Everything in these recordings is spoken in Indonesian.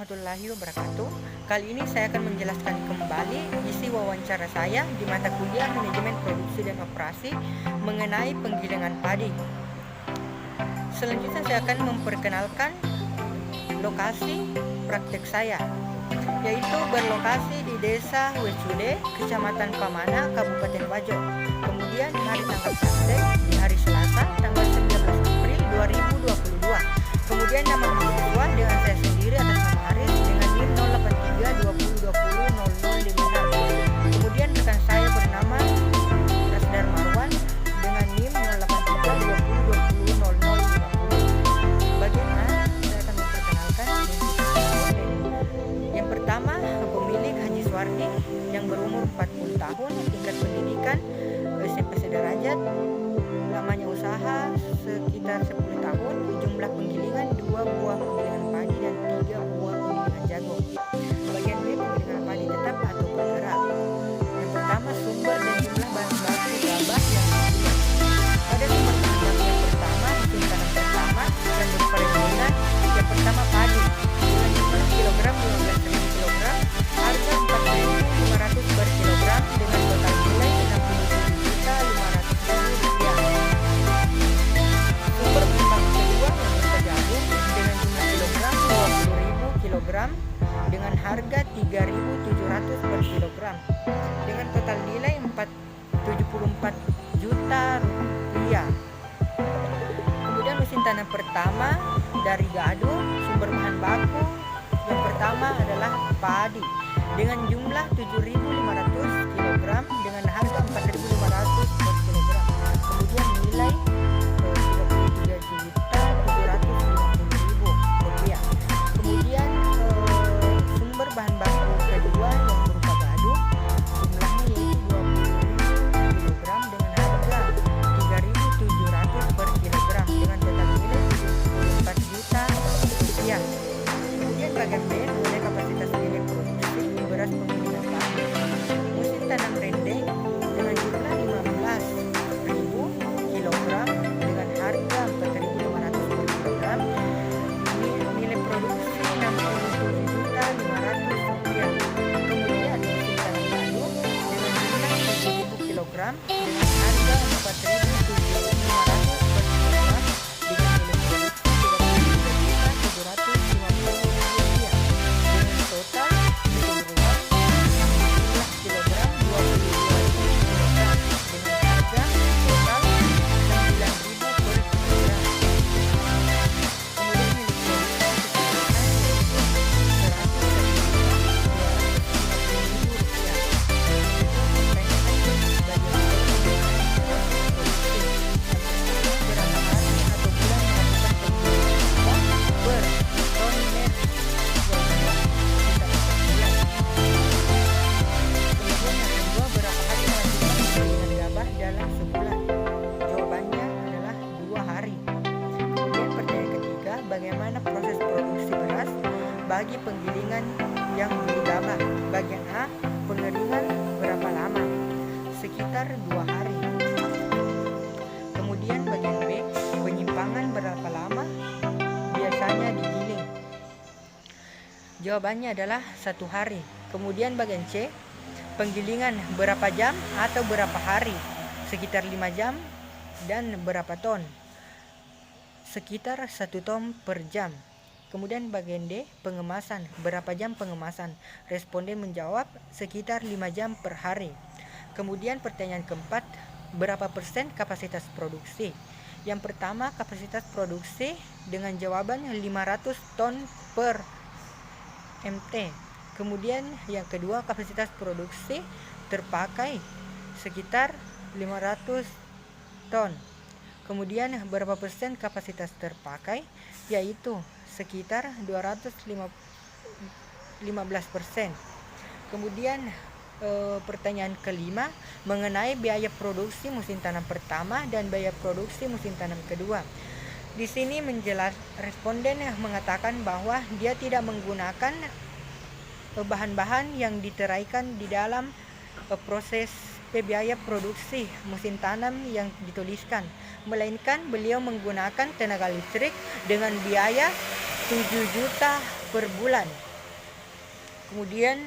warahmatullahi wabarakatuh. Kali ini saya akan menjelaskan kembali isi wawancara saya di mata kuliah Manajemen Produksi dan Operasi mengenai penggilingan padi. Selanjutnya saya akan memperkenalkan lokasi praktek saya, yaitu berlokasi di Desa Wecude, Kecamatan Pamana, Kabupaten Wajo. Kemudian hari tanggal praktek di hari Selasa, tanggal 19 April 2022. Kemudian nama mahasiswa dengan saya sendiri atas nama Aris dengan NIM 08320200056. Kemudian rekan saya bernama Rasdar Marwan dengan NIM 08320200050. Bagian A, saya akan memperkenalkan identitas responden. Yang pertama, pemilik Haji Suwardi yang berumur 40 tahun, tingkat pendidikan SMP sederajat, lamanya usaha tanam pertama dari gadu, sumber bahan baku yang pertama adalah padi dengan jumlah 7.500 kg dengan harga 4.500 per kilogram. Kemudian nilai 33.750.000 rupiah. Kemudian sumber bahan baku kedua yang berupa gadu, jumlahnya yaitu 20.000 kg dengan harga 3.700 per kilogram dengan total nilai 74 juta rupiah. Kemudian bagian B, nilai kapasitas nilai produksi beras penggilingan padi. Musim tanam rende dengan jumlah 15.000 kg dengan harga 4.500 per kilogram. Nilai produksi 67.500 rupiah. Kemudian musim tanam gadu dengan jumlah 7.000 kg dengan harga 4.750 per kilogram dengan nilai produksi 33.750 rupiah dengan total keseluruhan jumlah kilogram 22.000 kilogram dengan harga total 9.000 per kilogram. Kemudian nilai produksi dalam sebulan? Jawabannya adalah 2 hari. Kemudian pertanyaan ketiga, bagaimana proses produksi beras bagi penggilingan yang beli gabah? Bagian A, pengeringan berapa lama? Sekitar 2 hari. Kemudian bagian B, penyimpangan berapa lama? Biasanya digiling. Jawabannya adalah 1 hari. Kemudian bagian C, penggilingan berapa jam atau berapa hari? Sekitar 5 jam. Dan berapa ton? Sekitar 1 ton per jam. Kemudian bagian D, pengemasan. Berapa jam pengemasan? Responden menjawab sekitar 5 jam per hari. Kemudian pertanyaan keempat, berapa persen kapasitas produksi? Yang pertama, kapasitas produksi dengan jawaban 500 ton per MT. Kemudian yang kedua, kapasitas produksi terpakai sekitar 500 ton. Kemudian berapa persen kapasitas terpakai? Yaitu sekitar 215%. Kemudian pertanyaan kelima mengenai biaya produksi musim tanam pertama dan biaya produksi musim tanam kedua. Di sini responden mengatakan bahwa dia tidak menggunakan bahan-bahan yang diteraikan di dalam proses biaya produksi musim tanam yang dituliskan, melainkan beliau menggunakan tenaga listrik dengan biaya 7 juta per bulan. Kemudian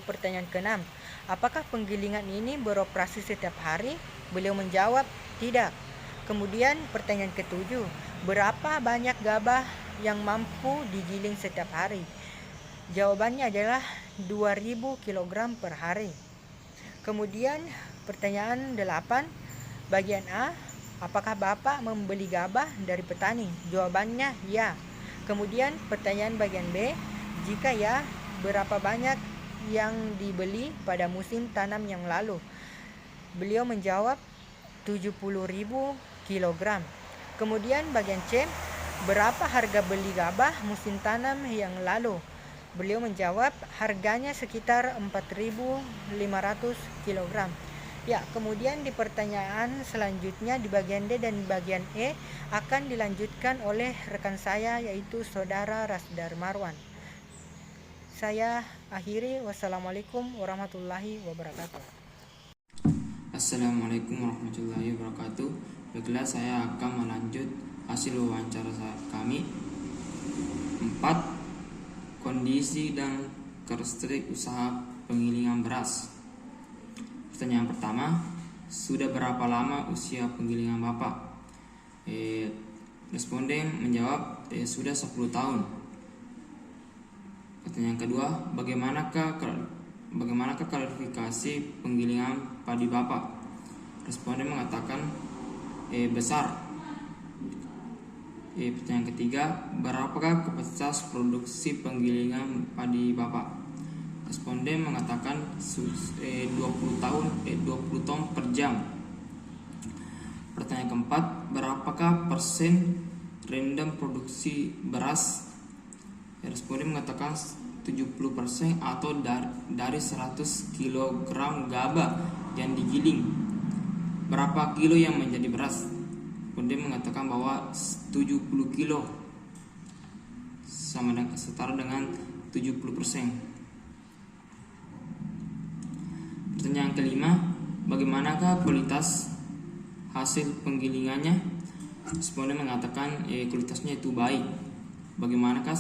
pertanyaan keenam, apakah penggilingan ini beroperasi setiap hari? Beliau menjawab tidak. Kemudian pertanyaan ketujuh, berapa banyak gabah yang mampu digiling setiap hari? Jawabannya adalah 2000 kg per hari. Kemudian pertanyaan 8, bagian A, apakah Bapak membeli gabah dari petani? Jawabannya ya. Kemudian pertanyaan bagian B, jika ya, berapa banyak yang dibeli pada musim tanam yang lalu? Beliau menjawab 70.000 kg. Kemudian bagian C, berapa harga beli gabah musim tanam yang lalu? Beliau menjawab harganya sekitar 4.500 kg. Ya, kemudian di pertanyaan selanjutnya di bagian D dan bagian E akan dilanjutkan oleh rekan saya yaitu Saudara Rasdar Marwan. Saya akhiri. Wassalamualaikum warahmatullahi wabarakatuh. Assalamualaikum warahmatullahi wabarakatuh. Baiklah, saya akan melanjut hasil wawancara kami. 4. Kondisi dan karakteristik usaha penggilingan beras. Pertanyaan pertama, sudah berapa lama usia penggilingan Bapak? Responden menjawab sudah 10 tahun. Pertanyaan kedua, bagaimanakah klarifikasi penggilingan padi Bapak? Responden mengatakan besar. Pertanyaan ketiga, berapakah kapasitas produksi penggilingan padi Bapak? Responden mengatakan 20 ton per jam. Pertanyaan keempat, berapakah persen random produksi beras? Responden mengatakan 70% atau dari 100 kg gabah yang digiling. Berapa kilo yang menjadi beras? Responden mengatakan bahwa 70 kilo setara dengan 70%. Pertanyaan kelima, bagaimanakah kualitas hasil penggilingannya? Responden mengatakan kualitasnya itu baik. Bagaimanakah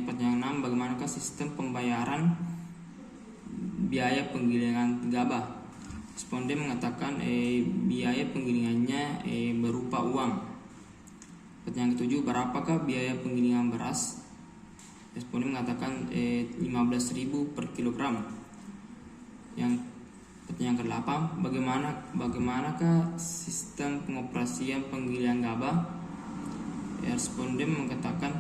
pertanyaan 6, bagaimanakah sistem pembayaran biaya penggilingan gabah? Responden mengatakan biaya penggilingannya berupa uang. Pertanyaan ke-7, berapakah biaya penggilingan beras? Responden mengatakan 15.000 per kilogram. Yang pertanyaan ke-8, bagaimanakah sistem pengoperasian penggilingan gabah? Responden mengatakan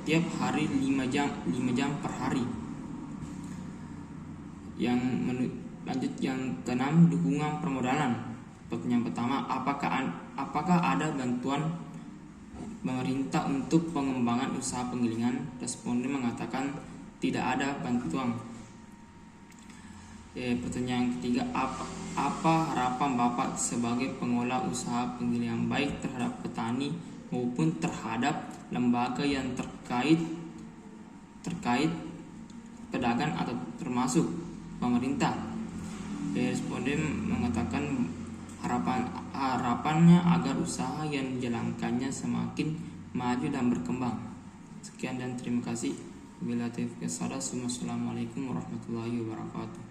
tiap hari 5 jam per hari. Lanjut yang ke-6, dukungan permodalan. Pertanyaan pertama, apakah ada bantuan pemerintah untuk pengembangan usaha penggilingan? Responden mengatakan tidak ada bantuan. Pertanyaan ketiga, apa harapan Bapak sebagai pengelola usaha penggilingan baik terhadap petani maupun terhadap lembaga yang terkait pedagang atau termasuk pemerintah? Responden mengatakan harapannya agar usaha yang dijalankannya semakin maju dan berkembang. Sekian dan terima kasih. Wabillahi taufiq wal hidayah. Wassalamualaikum warahmatullahi wabarakatuh.